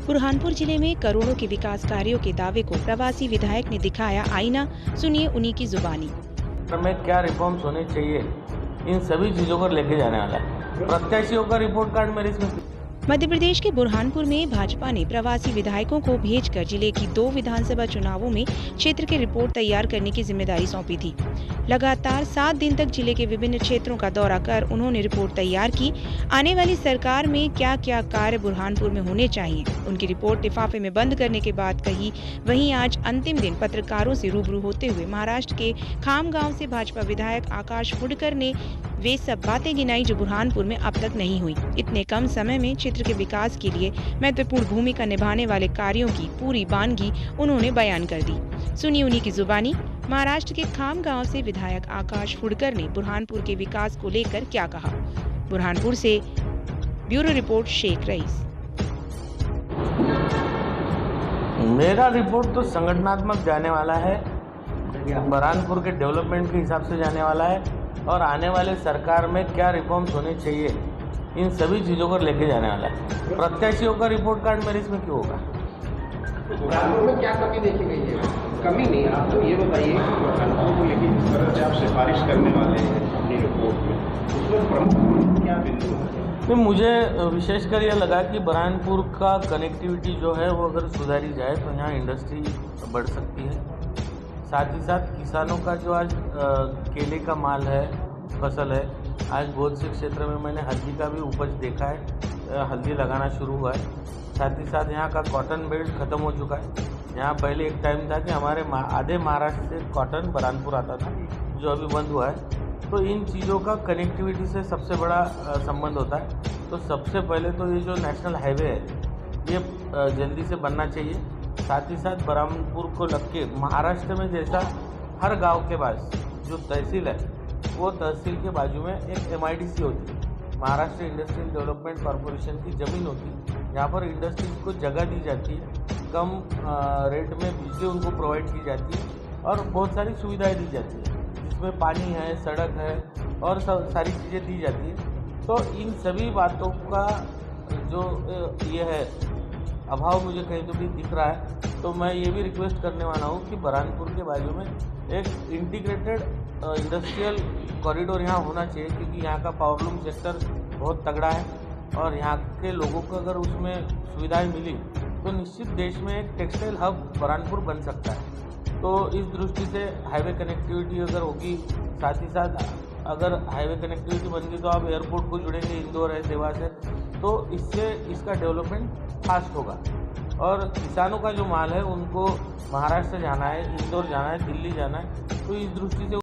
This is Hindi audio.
बुरहानपुर जिले में करोड़ों के विकास कार्यों के दावे को प्रवासी विधायक ने दिखाया आईना। सुनिए उन्हीं की जुबानी। में क्या रिफॉर्म्स होने चाहिए, इन सभी चीज़ों को लेके जाने वाला है। प्रत्याशियों का रिपोर्ट कार्ड मेरे इसमें। मध्य प्रदेश के बुरहानपुर में भाजपा ने प्रवासी विधायकों को भेजकर जिले की 2 विधानसभा चुनावों में क्षेत्र की रिपोर्ट तैयार करने की जिम्मेदारी सौंपी थी। लगातार 7 दिन तक जिले के विभिन्न क्षेत्रों का दौरा कर उन्होंने रिपोर्ट तैयार की। आने वाली सरकार में क्या क्या कार्य बुरहानपुर में होने चाहिए, उनकी रिपोर्ट लिफाफे में बंद करने के बाद कही। वहीं आज अंतिम दिन पत्रकारों से रूबरू होते हुए महाराष्ट्र के खामगांव से भाजपा विधायक आकाश फुडकर ने वे सब बातें गिनाई जो बुरहानपुर में अब तक नहीं हुई। इतने कम समय में क्षेत्र के विकास के लिए महत्वपूर्ण भूमिका निभाने वाले कार्यों की पूरी बानगी उन्होंने बयान कर दी। सुनिए उन्हीं की जुबानी। महाराष्ट्र के खामगांव से विधायक आकाश फुडकर ने बुरहानपुर के विकास को लेकर क्या कहा। बुरहानपुर से ब्यूरो रिपोर्ट शेख रईस। मेरा रिपोर्ट तो संगठनात्मक जाने वाला है, बुरहानपुर के डेवलपमेंट के हिसाब से जाने वाला है और आने वाले सरकार में क्या रिफॉर्म्स होने चाहिए, इन सभी चीज़ों को लेके जाने वाला है। प्रत्याशियों का रिपोर्ट कार्ड मेरे इसमें क्यों होगा? बुरहानपुर में क्या कमी देखी गई है? कमी नहीं, आप तो ये बताइए कि बुरहानपुर को लेकर जिस तरह से आप सिफारिश करने वाले हैं अपनी रिपोर्ट में, उसमें प्रमुख क्या बिंदु है? तो मुझे विशेषकर यह लगा कि बुरहानपुर का कनेक्टिविटी जो है वो अगर सुधारी जाए तो यहाँ इंडस्ट्री बढ़ सकती है। साथ ही साथ किसानों का जो आज केले का माल है, फसल है, आज बहुत से क्षेत्र में मैंने हल्दी का भी उपज देखा है, हल्दी लगाना शुरू हुआ है। साथ ही साथ यहाँ का कॉटन बेल्ट ख़त्म हो चुका है। यहाँ पहले एक टाइम था कि हमारे आधे महाराष्ट्र से कॉटन बुरहानपुर आता था, जो अभी बंद हुआ है। तो इन चीज़ों का कनेक्टिविटी से सबसे बड़ा संबंध होता है। तो सबसे पहले तो ये जो नेशनल हाईवे है ये जल्दी से बनना चाहिए। साथ ही साथ बुरहानपुर को लग के महाराष्ट्र में जैसा हर गांव के पास जो तहसील है वो तहसील के बाजू में एक MIDC होती है, महाराष्ट्र इंडस्ट्रियल डेवलपमेंट कॉरपोरेशन की ज़मीन होती है। यहाँ पर इंडस्ट्रीज को जगह दी जाती है, कम रेट में बिजली उनको प्रोवाइड की जाती है और बहुत सारी सुविधाएं दी जाती है, जिसमें पानी है, सड़क है और सारी चीज़ें दी जाती है। तो इन सभी बातों का जो ये है अभाव मुझे कहीं तो भी दिख रहा है। तो मैं ये भी रिक्वेस्ट करने वाला हूँ कि बुरहानपुर के बाजू में एक इंटीग्रेटेड इंडस्ट्रियल कॉरिडोर यहाँ होना चाहिए, क्योंकि यहाँ का पावरलूम सेक्टर बहुत तगड़ा है और यहाँ के लोगों को अगर उसमें सुविधाएं मिली तो निश्चित देश में एक टेक्सटाइल हब बुरहानपुर बन सकता है। तो इस दृष्टि से हाईवे कनेक्टिविटी अगर होगी, साथ ही साथ अगर हाईवे कनेक्टिविटी बन गई तो आप एयरपोर्ट को जुड़ेंगे, इंदौर है, देवास है, तो इससे इसका डेवलपमेंट फास्ट होगा। और किसानों का जो माल है उनको महाराष्ट्र जाना है, इंदौर जाना है, दिल्ली जाना है, तो इस दृष्टि से